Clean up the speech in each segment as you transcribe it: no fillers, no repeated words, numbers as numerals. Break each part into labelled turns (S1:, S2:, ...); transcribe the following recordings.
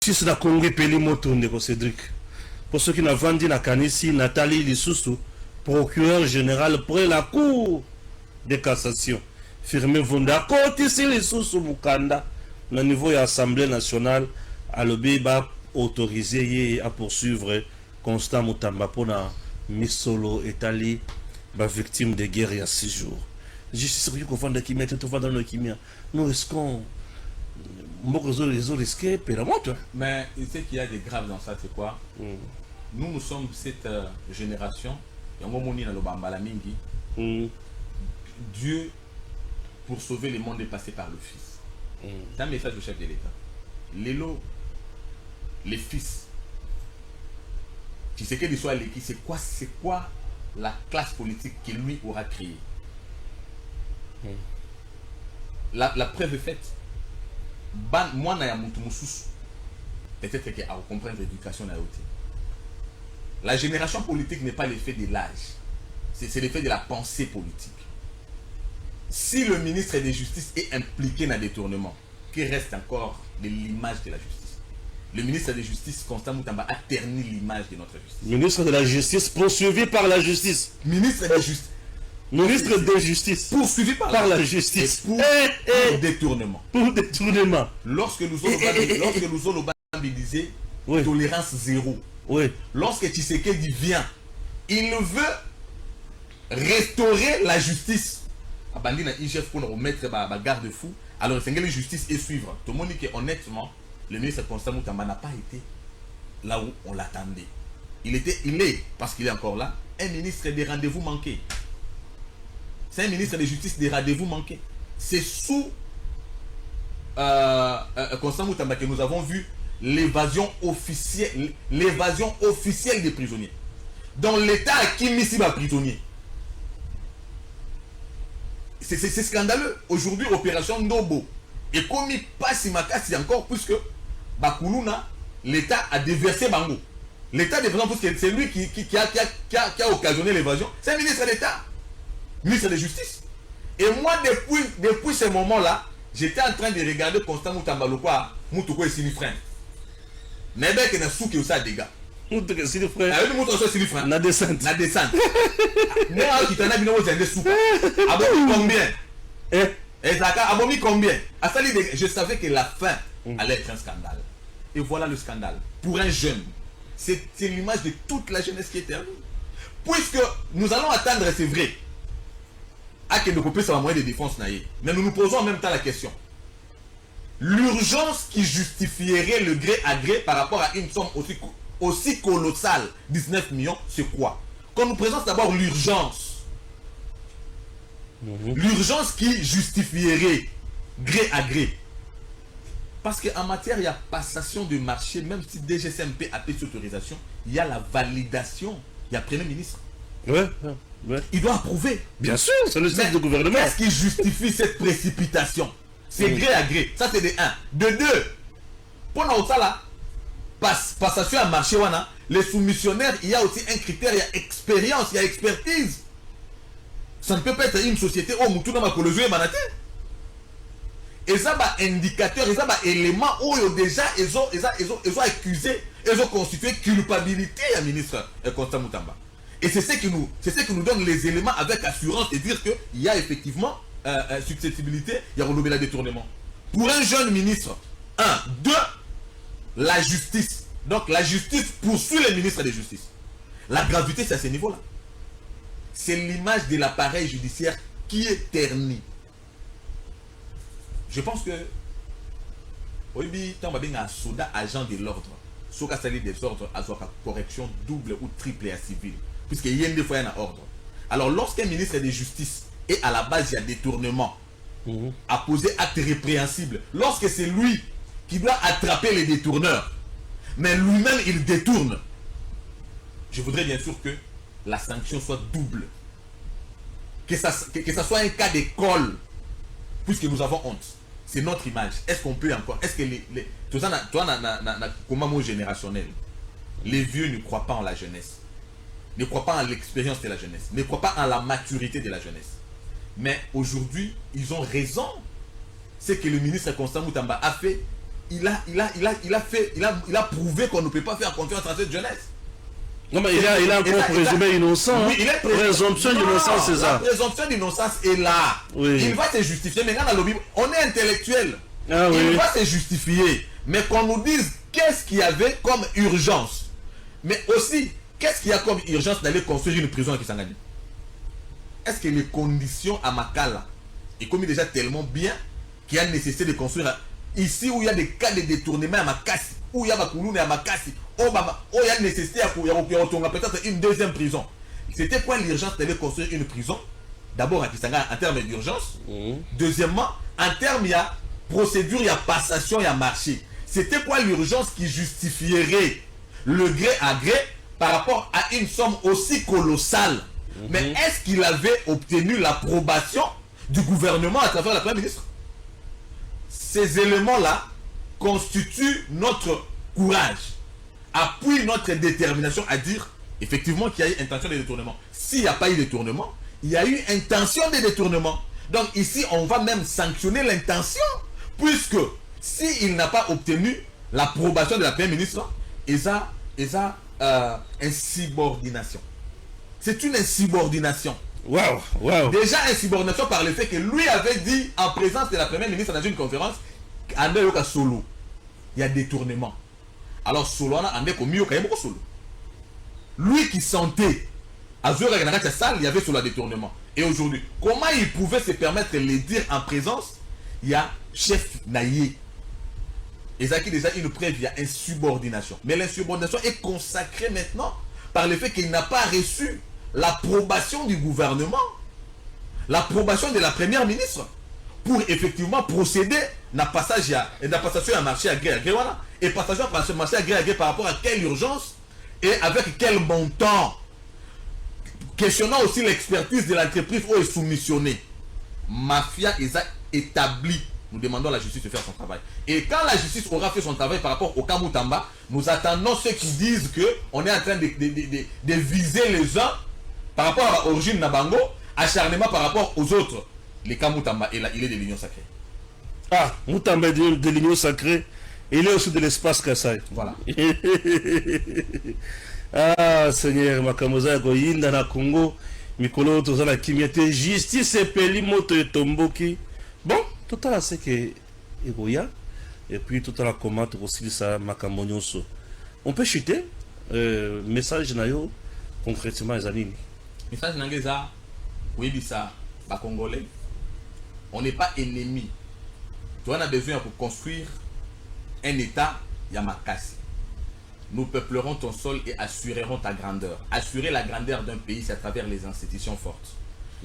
S1: justice na Congo peli moto ndeko Cédric. Pour ceux qui n'ont vendu na kanisi Nathalie Lissoussou, procureur général près la cour de cassation. Firmé Vonda côté ici Lissoussou Mukanda na niveau de l'Assemblée nationale à l'obéba autorisé à poursuivre Constant Mutamba pour na Misolo Etali ba victime de guerre il y a 6 jours. Justice qu'on vend qui met tout dans le kimia. Nous risquons les autres risqués
S2: mais ce qu'il y a de grave dans ça, c'est quoi? Nous sommes cette génération, Dieu, pour sauver le monde, est passé par le Fils. C'est un message au chef de l'État. Les fils, tu sais que l'histoire c'est quoi la classe politique qu'il lui aura créée. La preuve est faite. Moi, peut-être qu'à comprendre l'éducation. La génération politique n'est pas l'effet de l'âge, c'est l'effet de la pensée politique. Si le ministre de Justice est impliqué dans le détournement, qu'il reste encore de l'image de la justice. Le ministre de Justice, Constant Mutamba, a terni l'image de notre justice.
S1: Ministre de la Justice, poursuivi par la justice.
S2: Ministre de Justice.
S1: Ministre de Justice
S2: poursuivi par la justice
S1: pour
S2: détournement.
S1: Pour détournement.
S2: Lorsque nous allons mobiliser tolérance zéro.
S1: Oui.
S2: Lorsque Tshisekedi vient, il veut restaurer la justice. Abandi na IGF pour remettre la garde-fou. Alors c'est que la justice et suivre. Tout le monde dit que honnêtement, le ministre Constant Mutamba n'a pas été là où on l'attendait. Il est, parce qu'il est encore là, un ministre des rendez-vous manqués. C'est un ministre de Justice des rendez-vous manqués. C'est sous Constant Mutamba que nous avons vu l'évasion officielle des prisonniers. Donc l'État a qui mis ici les prisonniers. C'est scandaleux. Aujourd'hui, opération Ndobo. Et comme il passe Makassi encore, puisque Bakuluna, l'État a déversé Bango. L'État déversé parce que c'est lui qui a occasionné l'évasion. C'est un ministre d'État. Ministre de Justice. Et moi, depuis ce moment-là, j'étais en train de regarder Constant Mutamba Lokwa, Mutuko et Sinifren. Mais bien que na souki aussi dégâts.
S1: Mutuko et Sinifren.
S2: Ah oui, Mutuko et Sinifren.
S1: Na descente.
S2: Na descente. Mais qui t'en a bien aux Indes sous. Abomi combien? Abomi combien? Je savais que la fin allait être un scandale. Et voilà le scandale. Pour un jeune, c'est l'image de toute la jeunesse qui est terminée. Puisque nous allons attendre, c'est vrai, à que nous puissions avoir moyen de défense. Mais nous nous posons en même temps la question. L'urgence qui justifierait le gré à gré par rapport à une somme aussi colossale, 19 millions, c'est quoi? Qu'on nous présente d'abord l'urgence. L'urgence qui justifierait gré à gré. Parce qu'en matière, il y a passation de marché, même si DGCMP a payé cette autorisation, il y a la validation. Il y a le Premier ministre.
S1: Ouais.
S2: Il doit approuver.
S1: Bien sûr, c'est le chef du gouvernement.
S2: Qu'est-ce qui justifie cette précipitation? C'est gré à gré. Ça, c'est de 1. De 2, pendant ça, là, passation à marché, les soumissionnaires, il y a aussi un critère, il y a expérience, il y a expertise. Ça ne peut pas être une société où tout le monde a manaté. Et ça, indicateur, et ça, élément où déjà, ils ont accusé, ils ont constitué culpabilité à ministre Constant Mutamba. Et c'est ce qui nous donne les éléments avec assurance et dire qu'il y a effectivement susceptibilité, il y a renouvelé le détournement. Pour un jeune ministre, 1. 2. La justice. Donc la justice poursuit le ministre de Justice. La gravité, c'est à ce niveau-là. C'est l'image de l'appareil judiciaire qui est ternie. Je pense que tant un soldat agent de l'ordre, soit qu'à salir des ordres à correction double ou triple à civil, puisqu'il y a des fois un ordre. Alors lorsqu'un ministre de Justice est à la base, il y a détournement, à poser acte répréhensible, lorsque c'est lui qui doit attraper les détourneurs, mais lui-même il détourne, je voudrais bien sûr que la sanction soit double, que ça soit un cas d'école, puisque nous avons honte. C'est notre image. Est-ce qu'on peut encore... Est-ce que tout ça, comment générationnel, les vieux ne croient pas en la jeunesse, ne croient pas en l'expérience de la jeunesse, ne croient pas en la maturité de la jeunesse. Mais aujourd'hui, ils ont raison. C'est que le ministre Constant Mutamba a fait il a prouvé qu'on ne peut pas faire confiance à cette jeunesse.
S1: Non, mais il a encore présumé innocent.
S2: Oui, il est
S1: présomption d'innocence, c'est ça.
S2: La présomption d'innocence est là.
S1: Oui.
S2: Il va se justifier. Mais dans le lobby, on est intellectuel.
S1: Ah, oui.
S2: Il va se justifier. Mais qu'on nous dise qu'est-ce qu'il y avait comme urgence. Mais aussi, qu'est-ce qu'il y a comme urgence d'aller construire une prison à Kisangani? Est-ce que les conditions à Makala est commis déjà tellement bien qu'il y a nécessité de construire ici où il y a des cas de détournement à Makassi, où il y a Bakulune à Makassi, où il y a nécessité à peut-être une deuxième prison. C'était quoi l'urgence d'aller construire une prison? D'abord à Kisangani en termes d'urgence. Deuxièmement, en termes il y a procédure, il y a passation, il y a marché. C'était quoi l'urgence qui justifierait le gré à gré par rapport à une somme aussi colossale? Mais est-ce qu'il avait obtenu l'approbation du gouvernement à travers la Première ministre? Ces éléments-là constituent notre courage, appuient notre détermination à dire effectivement qu'il y a eu intention de détournement. S'il n'y a pas eu détournement, il y a eu intention de détournement. Donc ici, on va même sanctionner l'intention, puisque s'il n'a pas obtenu l'approbation de la Première ministre, il y a insubordination. C'est une insubordination.
S1: Waouh, waouh.
S2: Déjà insubordination par le fait que lui avait dit en présence de la Première ministre dans une conférence André Yoka Solo, il y a détournement. Alors Solo, André Komi Yoka Solo. Lui qui sentait à Zora Ganaka salle, il y avait sur le détournement. Et aujourd'hui, comment il pouvait se permettre de le dire en présence? Il y a chef Naïe. Et ça qui déjà une preuve, il y a insubordination. Mais l'insubordination est consacrée maintenant par le fait qu'il n'a pas reçu l'approbation du gouvernement, l'approbation de la première ministre pour effectivement procéder à passation à marché à gré à gré, voilà. Et passage à marché à gré par rapport à quelle urgence et avec quel montant, questionnant aussi l'expertise de l'entreprise où est soumissionnée. Mafia est établie. Nous demandons à la justice de faire son travail. Et quand la justice aura fait son travail par rapport au Kamutamba, nous attendons ceux qui disent qu'on est en train de viser les uns par rapport à l'origine Nabango, acharnement par rapport aux autres. Les Kamutamba, il est de l'Union sacrée.
S1: Ah, Mutamba de l'Union sacrée, il est aussi de l'espace Kassai.
S2: Voilà.
S1: Ah, Seigneur, Makamoza Goyinda na Congo, Mikolo Tozana Kimiate, justice et peli moto et tomboki. Bon, tout à l'heure, c'est que Egoya, et puis tout à l'heure, comment aussi ça, Makamonyoso. On peut chuter, message nayo, concrètement, les amis.
S2: Message Nangeza, oui, ça, les Congolais, on n'est pas ennemis. Tu en as besoin pour construire un État, Yamakasi. Nous peuplerons ton sol et assurerons ta grandeur. Assurer la grandeur d'un pays, c'est à travers les institutions fortes.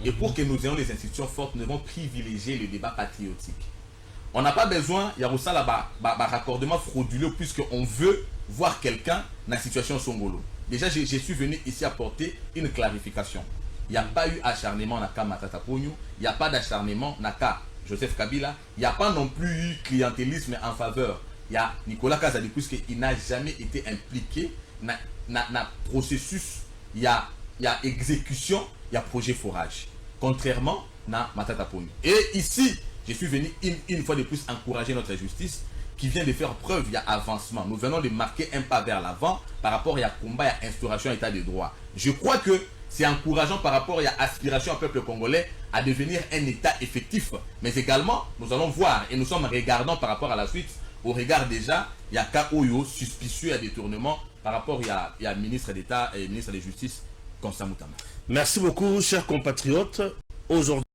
S2: Et pour que nous ayons les institutions fortes, nous devons privilégier le débat patriotique. On n'a pas besoin, il y a aussi un raccordement frauduleux, puisqu'on veut voir quelqu'un dans la situation Songolo. Déjà, je suis venu ici apporter une clarification. Il n'y a pas eu acharnement dans le cas Matata Pogno, il n'y a pas d'acharnement dans le cas Joseph Kabila, il n'y a pas non plus eu clientélisme en faveur. Il y a Nicolas Kazadi, puisqu'il n'a jamais été impliqué dans le processus, il y a exécution, il y a projet forage. Contrairement à Matata Pogno. Et ici, je suis venu une fois de plus encourager notre justice qui vient de faire preuve, il y a avancement. Nous venons de marquer un pas vers l'avant par rapport à combat, à instauration état de droit. Je crois que c'est encourageant par rapport à aspiration au peuple congolais à devenir un état effectif. Mais également, nous allons voir et nous sommes regardants par rapport à la suite. Au regard déjà, il y a Kaoyo suspicieux à détournement par rapport à ministre d'État et ministre de Justice, Constant Moutamba.
S1: Merci beaucoup, chers compatriotes. Aujourd'hui,